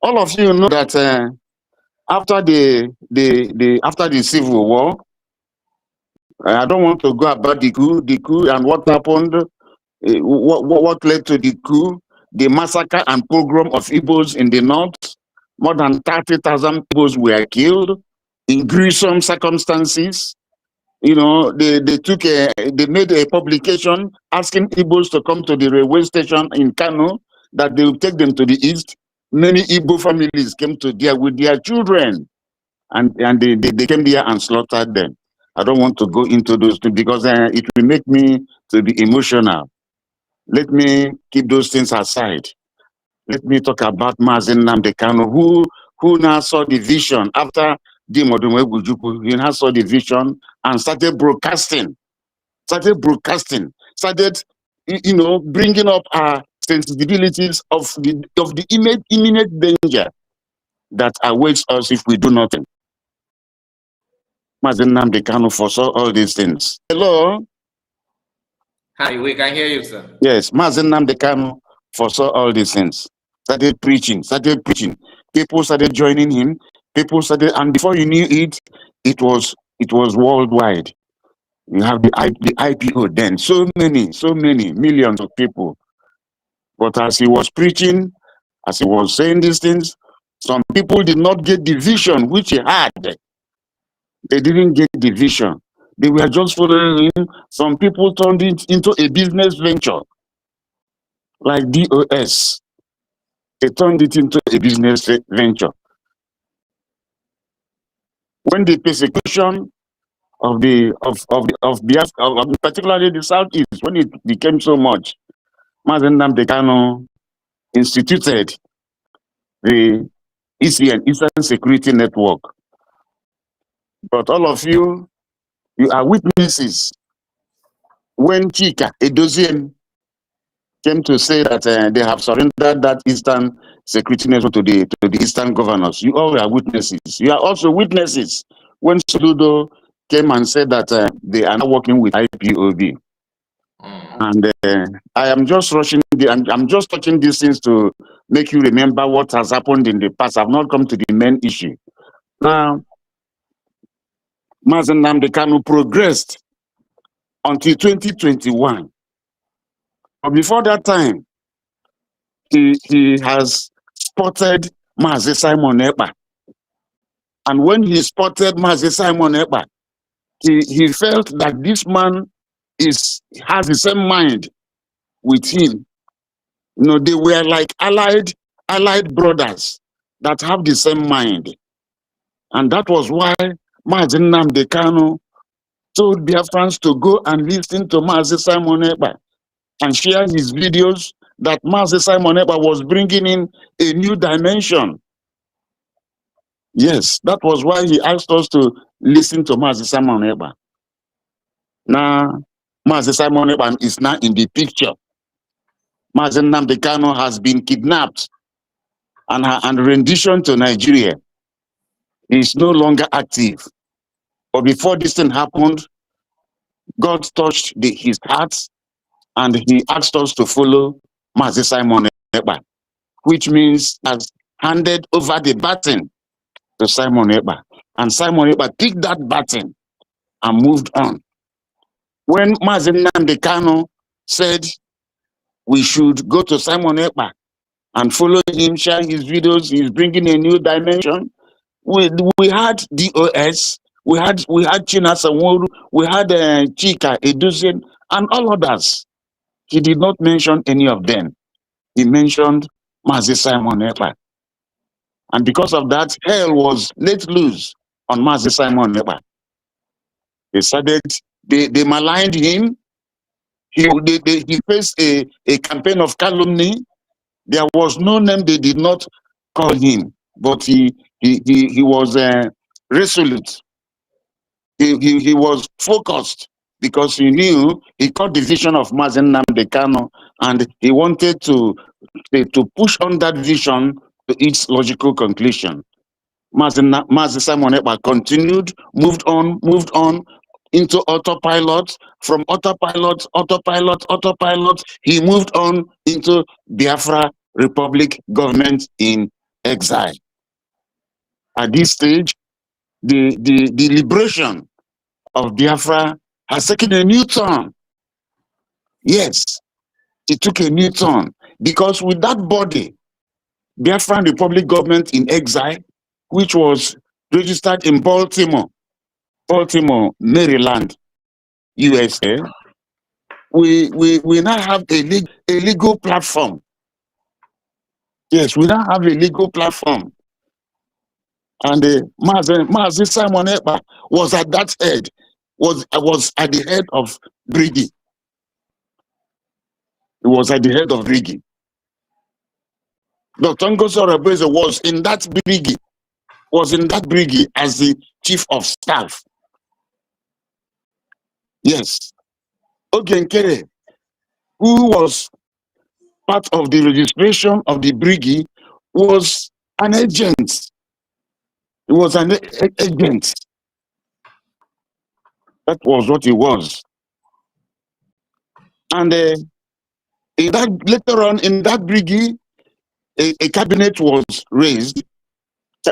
All of you know that after the Civil War, I don't want to go about the coup, and what happened, what led to the coup, the massacre and pogrom of Igbos in the north. More than 30,000 Igbos were killed in gruesome circumstances. You know, they made a publication asking Igbos to come to the railway station in Kano, that they will take them to the east. Many Igbo families came to there with their children, and they came there and slaughtered them. I don't want to go into those things because it will make me to be emotional. Let me keep those things aside. Let me talk about Mazen Nnamdi Kanu, who now saw the vision after Dimodunwe Bujuku. He now saw the vision and started broadcasting, started, bringing up our sensibilities of the imminent danger that awaits us if we do nothing. Mazen Nnamdi Kanu foresaw all these things. Hello? Hi, we can hear you, sir. Yes, Mazen Nnamdi Kanu foresaw all these things. Started preaching. People started joining him. And before you knew it, it was worldwide. You have the IPO then. So many millions of people. But as he was preaching, as he was saying these things, some people did not get the vision which he had. They didn't get the vision. They were just following him. Some people turned it into a business venture, like DOS. They turned it into a business venture. When the persecution of particularly the Southeast, when it became so much, Mazen Nnamdi Kanu instituted the ECN, Eastern Security Network. But all of you are witnesses when Chika Edozian came to say that they have surrendered that Eastern Security Network to the Eastern governors. You all are witnesses. You are also witnesses when Soludo came and said that they are now working with IPOB. And I am just rushing, I'm just touching these things to make you remember what has happened in the past. I've not come to the main issue. Now, Mazen Nnamdi Kanu progressed until 2021. But before that time, he has spotted Mazi Simon Ekpa. And when he spotted Mazi Simon Ekpa, he felt that this man has the same mind with him. You know, they were like allied brothers that have the same mind. And that was why Mazen Nnamdi Kanu told Biafrans to go and listen to Mazi Simon Ekpa and share his videos that Mazi Simon Ekpa was bringing in a new dimension. Yes, that was why he asked us to listen to Mazi Simon Ekpa. Now, Mazi Simon Ekpa is now in the picture. Mazen Nnamdi Kanu has been kidnapped and renditioned to Nigeria. He is no longer active. But before this thing happened, God touched his heart and he asked us to follow Mazi Simon Ekpa, which means has handed over the baton to Simon Ekpa. And Simon Ekpa picked that baton and moved on. When Mazen Nnamdi Kanu said we should go to Simon Ekpa and follow him, share his videos, he's bringing a new dimension. We had DOS, we had China Sanworu, we had Chika Edozian, and all others. He did not mention any of them. He mentioned Mazi Simon Ekpa. And because of that, hell was let loose on Mazi Simon Ekpa. They maligned him. He faced a campaign of calumny. There was no name they did not call him, but he was resolute. He was focused because he knew he caught the vision of Mazen Nnamdi Kanu, and he wanted to push on that vision to its logical conclusion. Mazi Simon Ekpa continued, moved on into autopilot. From autopilot, he moved on into Biafra Republic government in exile. At this stage, the liberation of Biafra has taken a new turn. Yes, it took a new turn because with that body, Biafran Republic government in exile, which was registered in Baltimore, Maryland, USA, we now have a legal platform. Yes, we now have a legal platform. And Mazi Simon Ekpa was at that head, was at the head of Brigi. He was at the head of Brigi. Dr. Ngozi Orebeze was in that Brigi as the chief of staff. Yes. Ogenkere, who was part of the registration of the Brigi, was an agent. He was an agent. That was what he was. And later on in that Brigi, a cabinet was raised.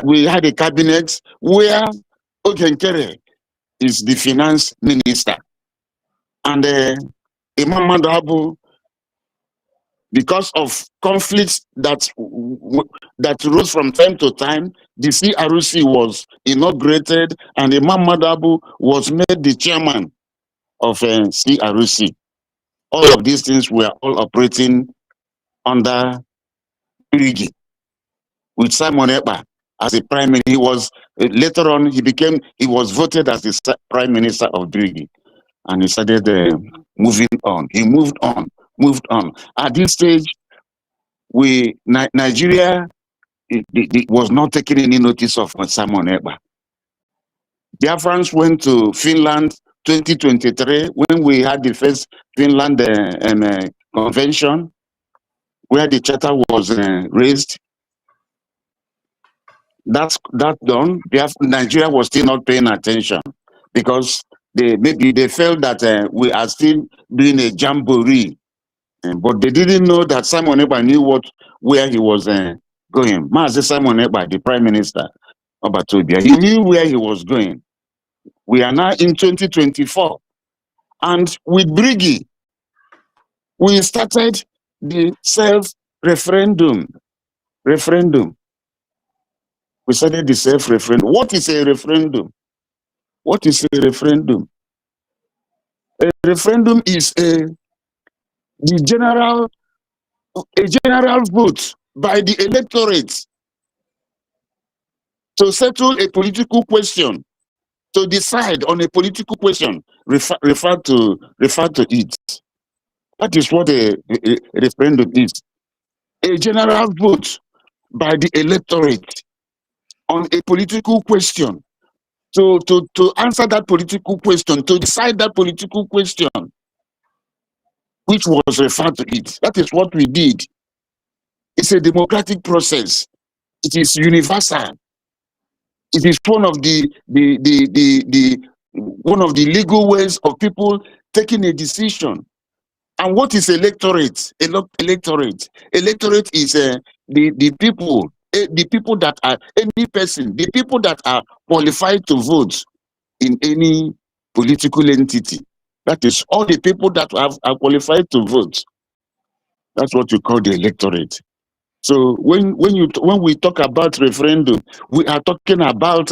We had a cabinet where Ogenkere is the finance minister. And Imam Madabu, because of conflicts that rose from time to time, the CRC was inaugurated and Imam Madabu was made the chairman of CRC. All of these things were all operating under Brigi with Simon Ekpa as a prime minister. He was later on he was voted as the prime minister of Brigi, and he started moving on. He moved on. At this stage, Nigeria it was not taking any notice of Simon Ekpa. Biafrans went to Finland 2023 when we had the first Finland convention, where the charter was raised. That's done. Nigeria was still not paying attention because maybe they felt that we are still doing a jamboree, but they didn't know that Simon Ekpa knew where he was going. Mazi Simon Ekpa, the prime minister of Batobia, he knew where he was going. We are now in 2024, and with Brigi, we started the self-referendum. We started the self-referendum. What is a referendum? What is a referendum? A referendum is a general vote by the electorate to settle a political question, to decide on a political question. Refer to it. That is what a referendum is. A general vote by the electorate on a political question, to answer that political question, to decide that political question, which was referred to it. That is what we did. It's a democratic process. It is universal. It is one of the legal ways of people taking a decision. And what is electorate? Electorate is the people that are any person, the people that are qualified to vote in any political entity. That is all the people that are qualified to vote. That's what you call the electorate. So when we talk about referendum, we are talking about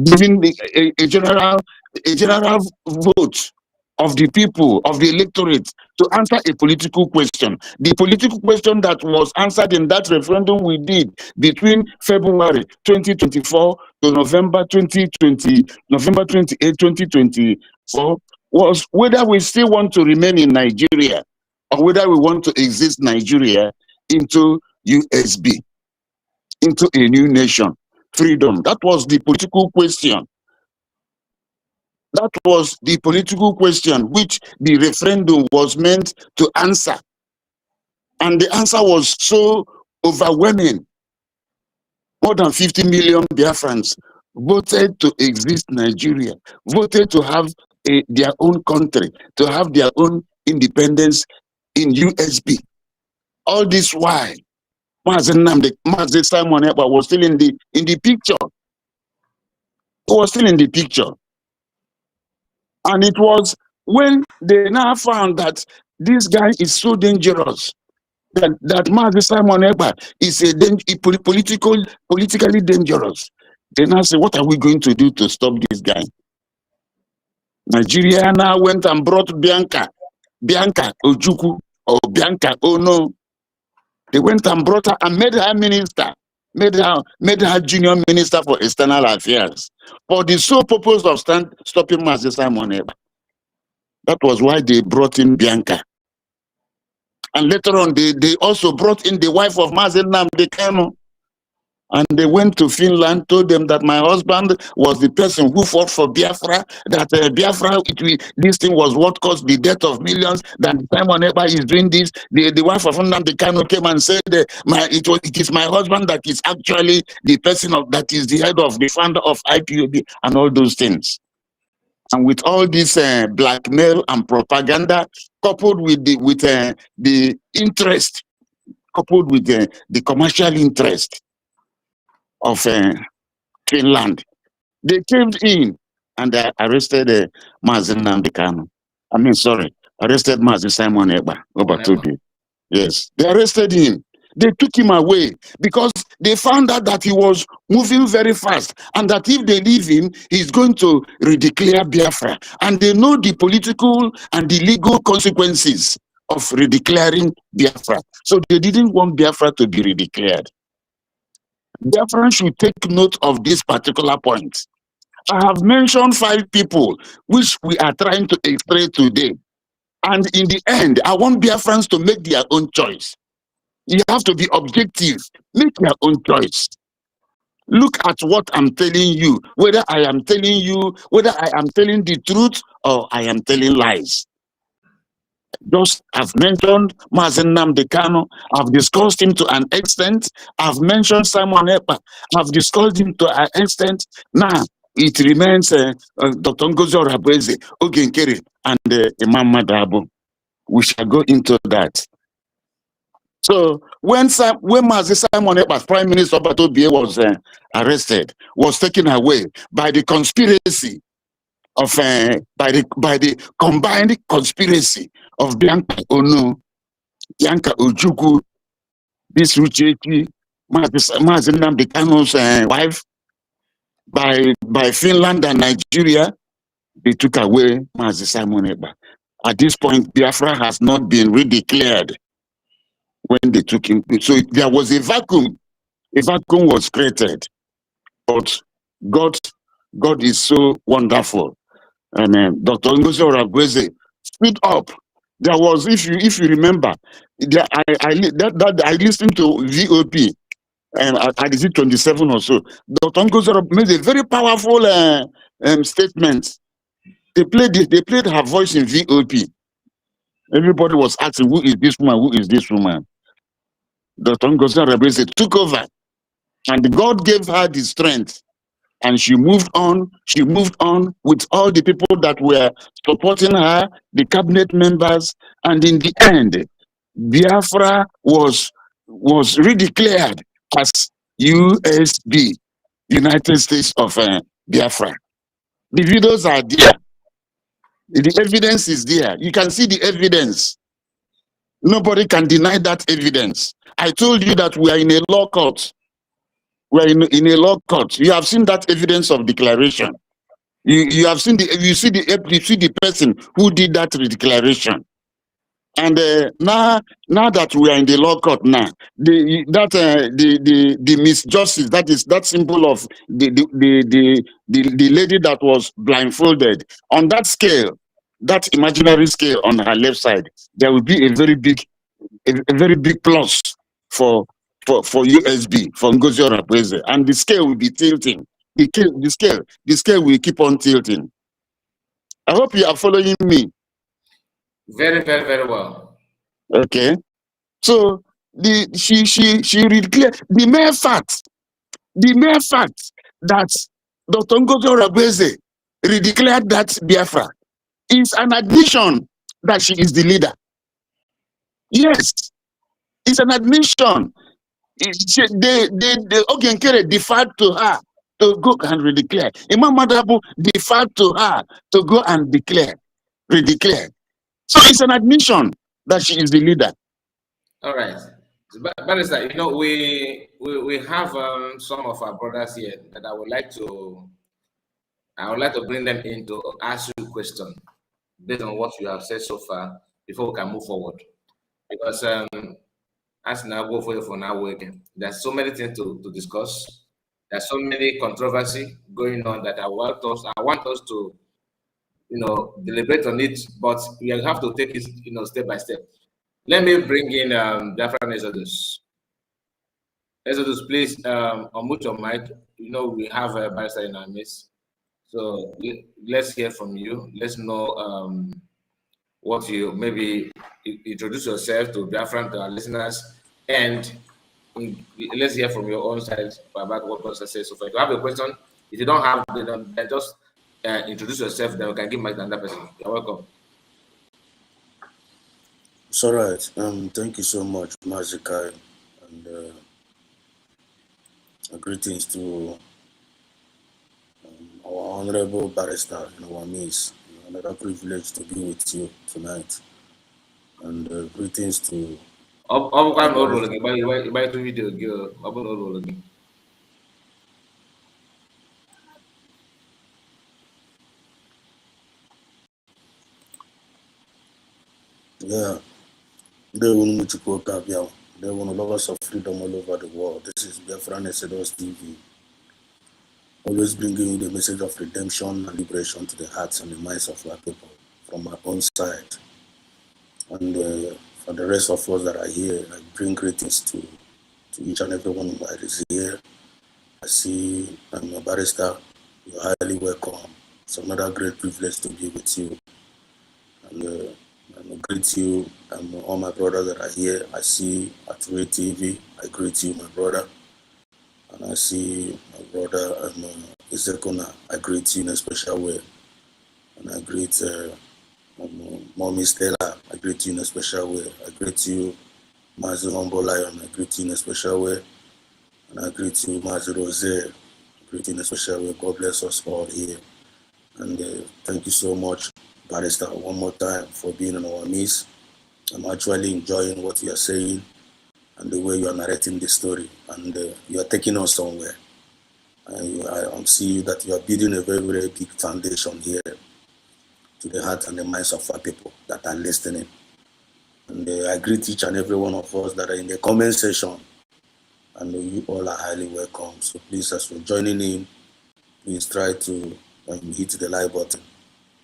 giving a general vote of the people, of the electorate, to answer a political question. The political question that was answered in that referendum we did between February 2024 to November 28, 2024, was whether we still want to remain in Nigeria or whether we want to exist Nigeria into USB, into a new nation, freedom. That was the political question. That was the political question which the referendum was meant to answer. And the answer was so overwhelming. More than 50 million Biafrans voted to exist Nigeria, voted to have their own country, to have their own independence in USB. All this while, Mazi Simon Ekpa was still in the picture. He was still in the picture. And it was when they now found that this guy is so dangerous, that Mazi Simon Ekpa is politically dangerous. They now say, what are we going to do to stop this guy? Nigeria now went and brought Bianca Ojukwu, or Bianca Ono. They went and brought her and made her minister, made her junior minister for external affairs, for the sole purpose of stopping Mazi Simon Ekpa. That was why they brought in Bianca. And later on, they also brought in the wife of Mazi Nnamdi Kanu. And they went to Finland, told them that my husband was the person who fought for Biafra, that Biafra, this thing was what caused the death of millions, that Simon Ekpa is doing this. The wife of Nnamdi Kanu came and said, it is my husband that is actually the person that is the head of the founder of IPOB and all those things. And with all this blackmail and propaganda, coupled with the interest, coupled with the commercial interest of Finland, they came in and they arrested Mazi Nnamdi Kanu. Arrested Mazi Simon Ekpa. Yes, they arrested him. They took him away because they found out that he was moving very fast, and that if they leave him, he's going to redeclare Biafra. And they know the political and the legal consequences of redeclaring Biafra. So they didn't want Biafra to be redeclared. Biafra should take note of this particular point. I have mentioned 5 people which we are trying to explain today. And in the end, I want Biafrans to make their own choice. You have to be objective. Make your own choice. Look at what I'm telling you, whether I am telling the truth or I am telling lies. Just I've mentioned Mazi Nnamdi Kanu, I've discussed him to an extent. I've mentioned Simon Ekpa, I've discussed him to an extent. Now it remains Dr. Ngozi Orabueze, Oge Nkeri, and Imam Madabo. We shall go into that. So when Mazi Simon Ekpa, Prime Minister Obatobiye, was arrested, was taken away by the conspiracy of by the combined conspiracy of Bianca Ono, Bianca Ojukwu, this Uchechi, Mazi Nnamdi Kanu's wife, by Finland and Nigeria, they took away Mazi Simon Ekpa. At this point, Biafra has not been redeclared when they took him. So there was a vacuum. A vacuum was created. But God is so wonderful. And Dr. Ngozi Orabueze stood up. There was, if you remember, I listened to VOP and at the 27 or so. Dr. Ngozi Orabueze made a very powerful statement. They played her voice in VOP. Everybody was asking, who is this woman? Who is this woman? Dr. Ngozi Orabueze took over, and God gave her the strength. And she moved on. She moved on with all the people that were supporting her, the cabinet members, and in the end, Biafra was redeclared as USB, United States of Biafra. The videos are there. The evidence is there. You can see the evidence. Nobody can deny that evidence. I told you that we are in a law court. We're in a law court. You have seen that evidence of declaration. You have seen you see the person who did that declaration. And now that we are in the law court now, the misjustice, that symbol of the lady that was blindfolded, on that scale, that imaginary scale on her left side, there will be a very big plus for USB, for Ngozi Orabueze, and the scale will be tilting. The scale will keep on tilting. I hope you are following me. Very, very, very well. Okay. So she declared the mere fact that Dr. Ngozi Orabueze redeclared that Biafra is an admission that she is the leader. Yes, it's an admission. They okay, deferred to her to go and redeclare. Imam Madabu deferred to her to go and redeclare. So it's an admission that she is the leader. All right. But is that, you know, we have some of our brothers here that I would like to bring them in to ask you a question based on what you have said so far before we can move forward. Because as now go for now working, there's so many things to discuss. There's so many controversy going on that I want us to, you know, deliberate on it, but we have to take it, you know, step by step. Let me bring in Biafran Exodus. Exodus, please unmute your mic. You know, we have a barrister in our midst. So let's hear from you. Let's know what you maybe introduce yourself to Biafran, to our listeners, and let's hear from your own side about what Pastor says so far. If you have a question, if you don't have, then just introduce yourself, then we can give mic to another person. You're welcome. It's all right. Thank you so much, Mazikai, and greetings to our honorable barrister in our midst. Another privilege to be with you tonight, and greetings to. Yeah, they want to go Kabia. They want lovers of freedom all over the world. This is Biafran Exodus TV. Always bringing you the message of redemption and liberation to the hearts and the minds of our people from our own side. And for the rest of us that are here, I bring greetings to each and every one that is here. I see I'm a barrister. You're highly welcome. It's another great privilege to be with you. And I greet you and all my brothers that are here. I see at Ray TV. I greet you, my brother. And I see my brother Ezekona. I greet you in a special way. And I greet Mommy Stella. I greet you in a special way. I greet you, Mazi Humble Lion. I greet you in a special way. And I greet you, Mazi Rose. I greet you in a special way. God bless us all here. And thank you so much, Barrister, one more time for being in our midst. I'm actually enjoying what you are saying and the way you are narrating the story. And you are taking us somewhere. And I see that you are building a very, very big foundation here to the heart and the minds of our people that are listening. And I greet each and every one of us that are in the comment section. And you all are highly welcome. So please, as you're joining in, please try to hit the like button.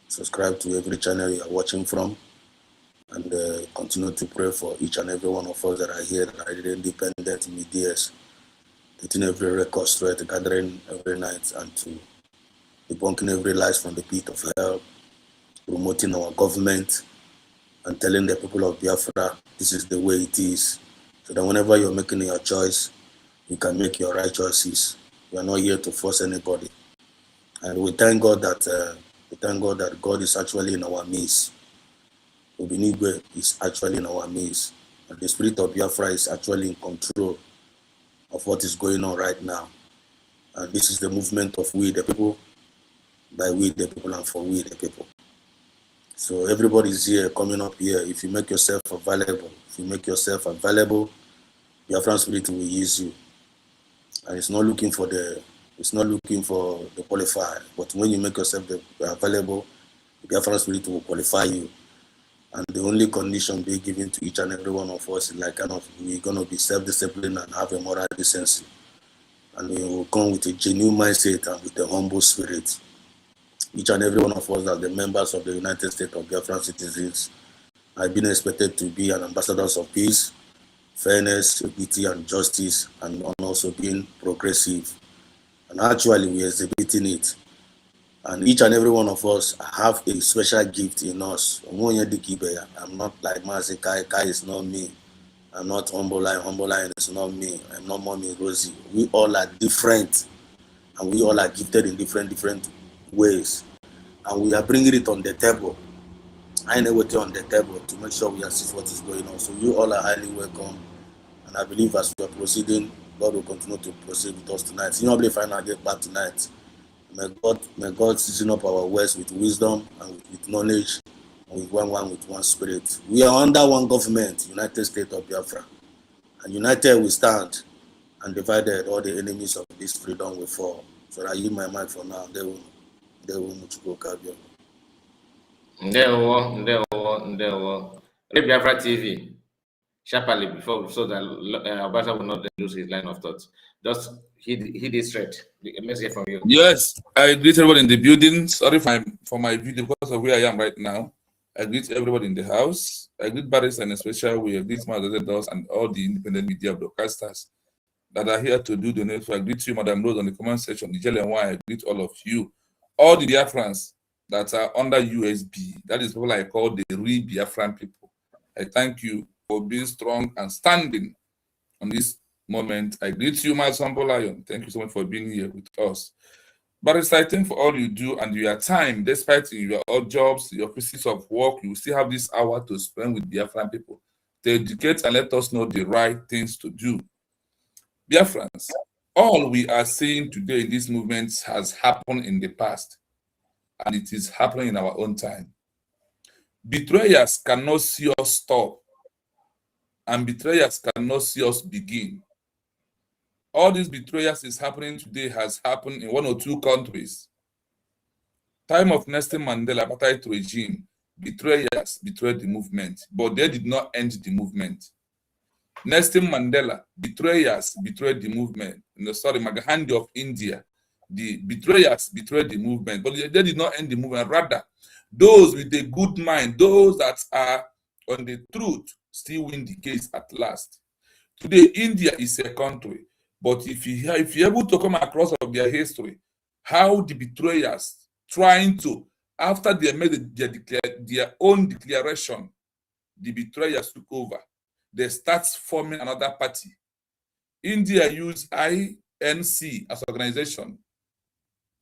Subscribe to every channel you are watching from. And continue to pray for each and every one of us that are here, that are independent medias, getting every record straight, gathering every night, and to debunking every lies from the pit of hell, promoting our government, and telling the people of Biafra, this is the way it is. So that whenever you're making your choice, you can make your right choices. We are not here to force anybody. And we thank God that God is actually in our midst. Obinigwe is actually in our midst. And the spirit of Biafra is actually in control of what is going on right now. And this is the movement of we the people, by we the people and for we the people. So everybody is here, coming up here. If you make yourself available, Biafran spirit will use you. And it's not looking for the qualifier. But when you make yourself available, the Biafran spirit will qualify you. And the only condition being given to each and every one of us is like we're gonna be self-disciplined and have a moral decency. And we will come with a genuine mindset and with a humble spirit. Each and every one of us as the members of the United States of Biafran citizens have been expected to be an ambassadors of peace, fairness, equity, and justice, and also being progressive. And actually, we are exhibiting it. And each and every one of us have a special gift in us. I'm not like Mazi Kai is not me. I'm not Humble Lion is not me. I'm not Mommy Rosie. We all are different. And we all are gifted in different ways. And we are bringing it on the table. I know what on the table to make sure we assist what is going on. So you all are highly welcome. And I believe as we are proceeding, God will continue to proceed with us tonight. You know, final get back tonight. May God season up our words with wisdom and with knowledge, and with one spirit. We are under one government, United States of Biafra. And united we stand, and divided all the enemies of this freedom will fall. So I use my mind for now. They will go Kabio. Ndewo. Biafra TV. Sharply before, so that Abasa will not lose his line of thought. Just hit it straight. Let's hear from you. Yes, I greet everyone in the building. Sorry for my video because of where I am right now. I greet everybody in the house. I greet Barris and especially we greet my editors and all the independent media broadcasters that are here to do the news. I greet you, Madam Rose, on the comment section, the JLNY. I greet all of you, all the Biafrans that are under USB. That is what I call the real Biafran people. I thank you for being strong and standing on this moment. I greet you, my humble lion. Thank you so much for being here with us. But it's exciting for all you do and your time, despite your odd jobs, your places of work, you still have this hour to spend with Biafran people to educate and let us know the right things to do. Biafrans, all we are seeing today in this movement has happened in the past, and it is happening in our own time. Betrayers cannot see us stop, and betrayers cannot see us begin. All these betrayers is happening today has happened in 1 or 2 countries. Time of Nelson Mandela apartheid regime, betrayers betrayed the movement, but they did not end the movement. Nelson Mandela, betrayers betrayed the movement. Mahatma of India, the betrayers betrayed the movement, but they did not end the movement. Rather, those with a good mind, those that are on the truth, still win the case at last. Today, India is a country, but if you're able to come across of their history, how the betrayers trying to, after they made their own declaration, the betrayers took over. They start forming another party. India used INC as organization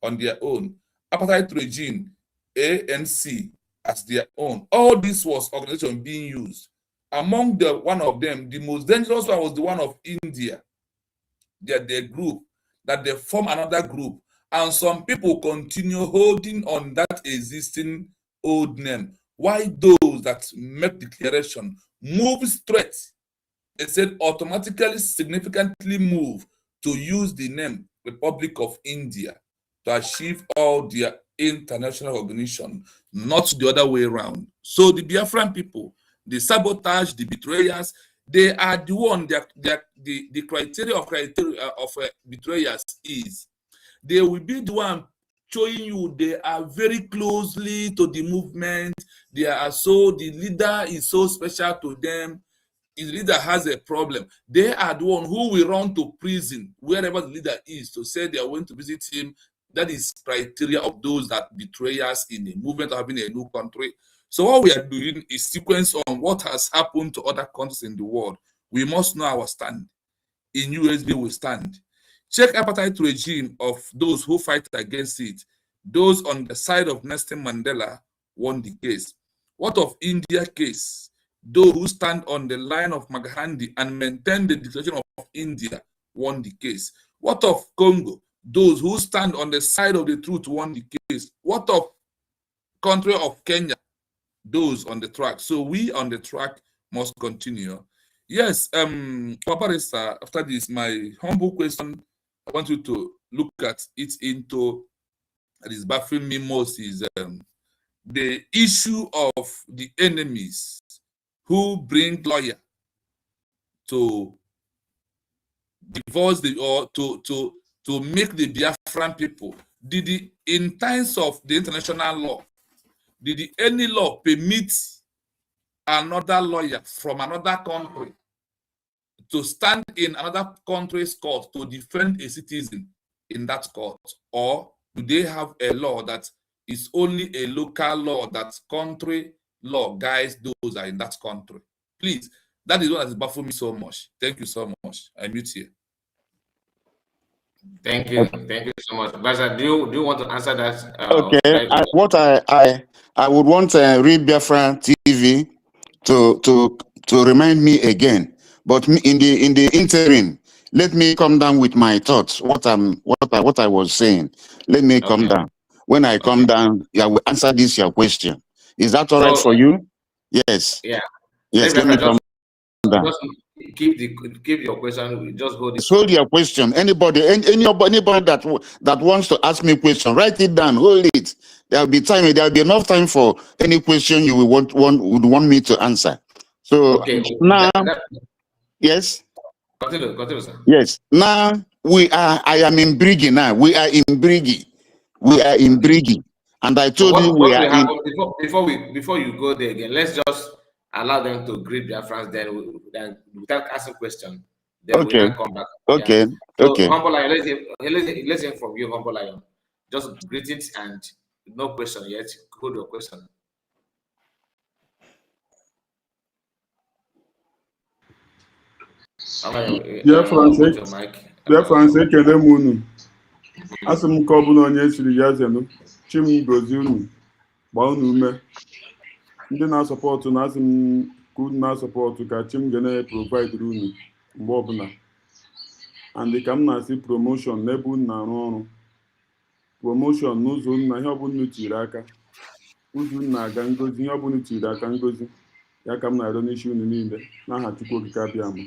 on their own. Apartheid regime, ANC as their own. All this was organization being used. Among one of them, the most dangerous one was the one of India. Their group, that they form another group. And some people continue holding on that existing old name. Why those that make declaration move straight? They said automatically, significantly move to use the name Republic of India to achieve all their international recognition, not the other way around. So the Biafran people, the sabotage, the betrayers, they are the one that the criteria of betrayers is they will be the one showing you they are very closely to the movement. They are the leader is so special to them. If the leader has a problem, they are the one who will run to prison wherever the leader is to say they are going to visit him. That is criteria of those that betray us in the movement of having a new country. So what we are doing is sequence on what has happened to other countries in the world. We must know our stand. In USB, we stand. Check apartheid regime of those who fight against it. Those on the side of Nelson Mandela won the case. What of India case? Those who stand on the line of Mahatma and maintain the declaration of India won the case. What of Congo? Those who stand on the side of the truth won the case. What of country of Kenya? Those on the track. So we on the track must continue. Yes, Papa Resta, after this, my humble question, I want you to look at it into, that is baffling me most, is the issue of the enemies who bring lawyer to divorce or to make the Biafran people. In times of the international law, did any law permit another lawyer from another country to stand in another country's court to defend a citizen in that court? Or do they have a law that is only a local law, that country law guides those are in that country? Please, that is what has baffled me so much. Thank you so much. I mute here. Thank you so much. Baza, do you want to answer that? Okay, I would want Read Biafran TV to remind me again, But in the interim, let me come down with my thoughts. What I was saying. Let me come down. When I come down, I will answer this your question. Is that all right for you? Yes. Yeah. Yes. Let me come down. Just keep your question. Just hold it. Hold your question. Anybody that wants to ask me a question, write it down. Hold it. There'll be time. There'll be enough time for any question you would want me to answer. So now, yes. Continue, sir. Yes. Now I am in Brigi now. We are in Brigi. And I told you we are in. Before you go there again, let's just allow them to greet their friends. Then without asking questions, then we will come back. Okay. Yeah. So, Okay. Humble Lion, let's hear from you, Humble Lion. Just greetings and no question yet. Hold your question. Francis, ekele m unu. Asị m ka ọ bụla onye siri ya zenu, chi m gozie unu, gbaa unu ume. Ndị na-asọpọtụ na asị m ka unu na-asọpọtụ ka chi m ga na-provide unu mgbe ọbụla. And ka m na-asị promotion n'ebe unu na-arụ ọrụ. Promotion n'ụzọ unu na ihe ọbụla unu tiri aka. Ụzọ unu na-aga ngozi, ihe ọbụla unu tiri aka ngozi. Ya ka m na-arịọ n'isi unu niile n'aha Chukwu Okike abịama.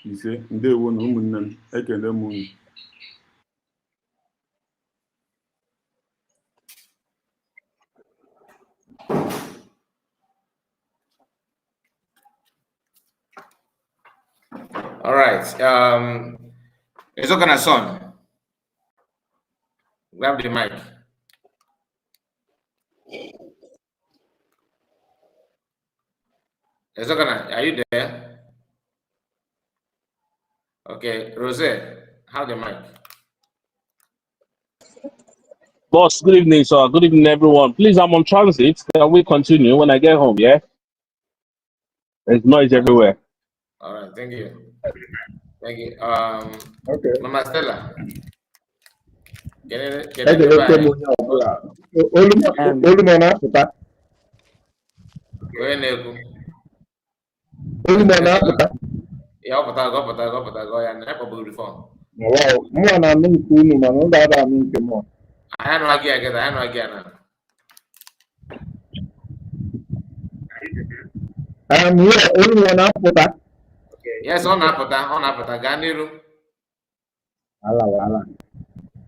Ise, ndewo na ụmụnne m, ekele m unu. All right. It's okay, son. Grab the mic. It's okay. Are you there? Okay, Rose, have the mic. Boss, good evening, sir. Good evening, everyone. Please, I'm on transit. Can we continue when I get home, yeah? There's noise everywhere. All right, thank you. Thank you. Okay. Mama Stella. Can I'm here, only one after. Yes, on Apota, Ganiru. Allah.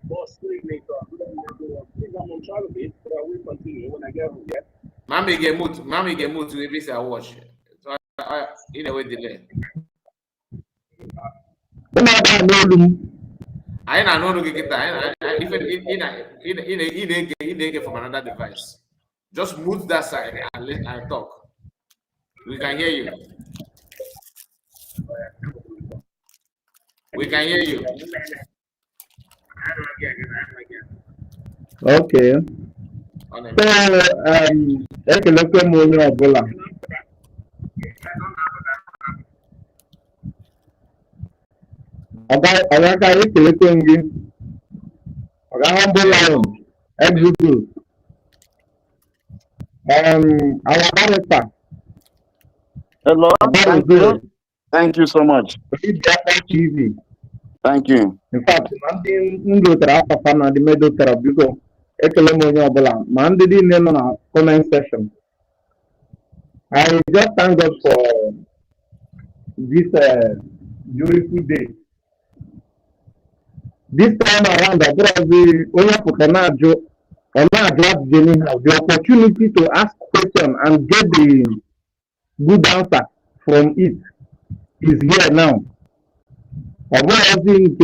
Boss, good evening, sir. Good evening, everyone. Please, I'm on transit, but I will continue when I get home, yeah? Mommy get moved to ABC I watch. So I in a way delay. I know no get even from another device. Just move that side and talk. We can hear you. We can hear you. Okay. So, look at more Humble Lion, execute. Our barrister. Hello. Thank you so much. TV. Thank you. In fact, the middle because comment section. I just thank God for this beautiful day. This time around, the opportunity to ask questions and get the good answer from it is here now. I think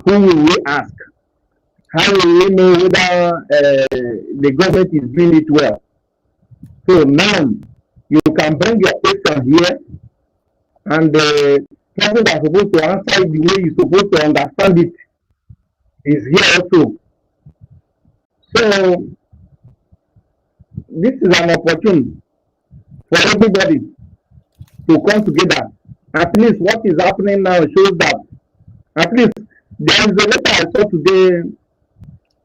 who will we ask? How will we know whether the government is doing it well? So now you can bring your question here, and the person that's supposed to answer it the way you're supposed to understand it is here also. So this is an opportunity for everybody to come together. At least what is happening now shows that at least there is a letter I saw today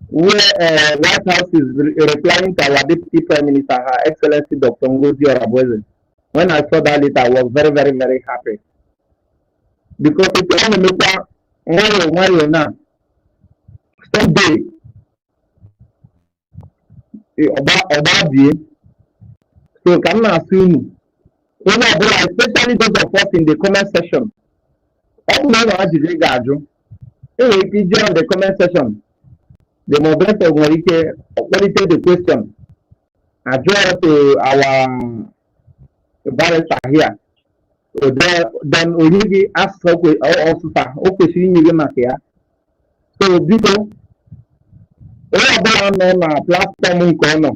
where White House is replying to our Deputy Prime Minister, Her Excellency Dr. Ngozi Orabueze, when I saw that letter, I was very, very, very happy. Because if you want to make one now, someday, about the so can I assume, especially those of us in the comment section, all men are actually gaju. If you join the comment section, the moderator will take the question. Address to our barrister here. So then we really ask also question you make here. So people, all about on platform corner,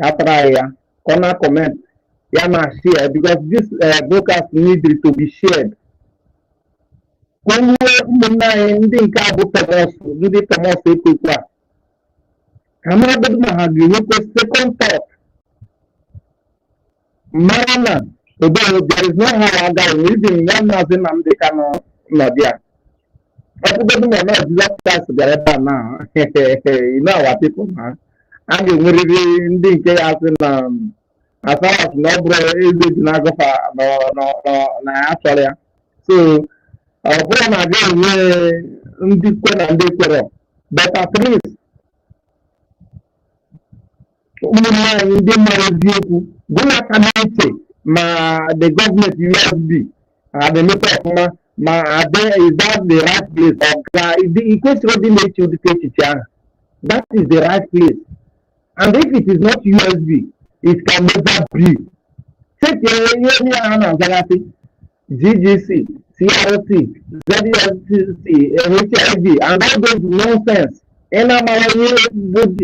after corner comment, share because this broadcast needs to be shared. When we ndị nke abụ ndị Thomas ekwekwa ka mmadụ ma ha ga-enwekwa second thought mara na there is no how aga even ya maazị Nnamdị Kanụ nọ there ọbụgodu ma na Jesus Christ bịara ebe a na you know our people ha a ga-enwerịrị ndị nke ya asị na asaras na ọ bụrụ eze ji na-agọfa na ya chọrọ ya so ọ bụrụ na aga enwe ndị kwe na ndị kwere but at least ụmụnne anyị ndị mara eziokwu bụ na aka na-eche ma the government USB na-emepe ọfụma ma is that the right place ikwesịrị dị na-eche ụdịka echiche ahụ that is the right place and if it is not USB it can never be check ihe ha na-azagasị GGC CRC, ZSC, HIV, and all those nonsense. And I'm with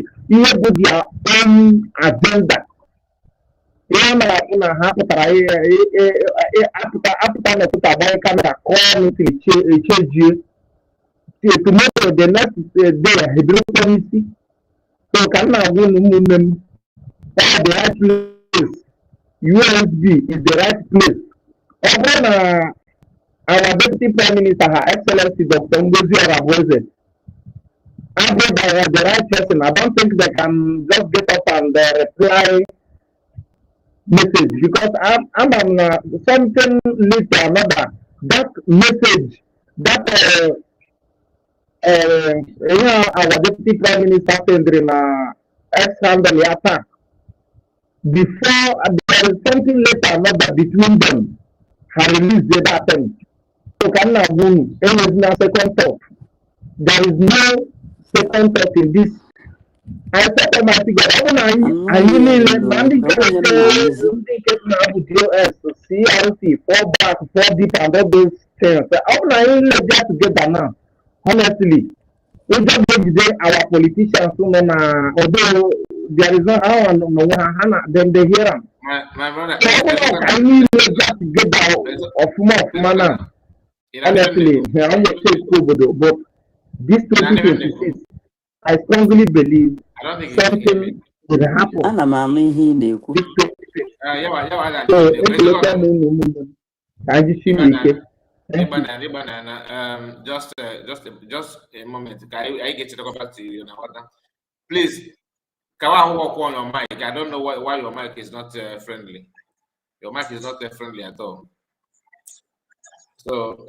their own agenda. Tomorrow, the next day, so can I win the right place? USB is the right place. Our Deputy Prime Minister, Her Excellency Dr. Ngozi Araboze, the right person. I don't think they can just get up and reply message because I'm on something lead to another. That message, that our Deputy Prime Minister sent in ex-handle attack. Before there is something later another between them. Her release did happen. So can I win? There is no second thought. There is no second thought in this. I said to my figure, I really CRC, 4 back, 4 deep, and all those things. I really get together now. Honestly, we just give our politicians, although there is no how then they hear them. My brother, I need to get out of more manner. Honestly, but this 2026, I strongly believe something will happen. Just a moment. I get to talk back to you now. Please, Kawa, walk on your mic. I don't know why your mic is not friendly. Your mic is not friendly at all. So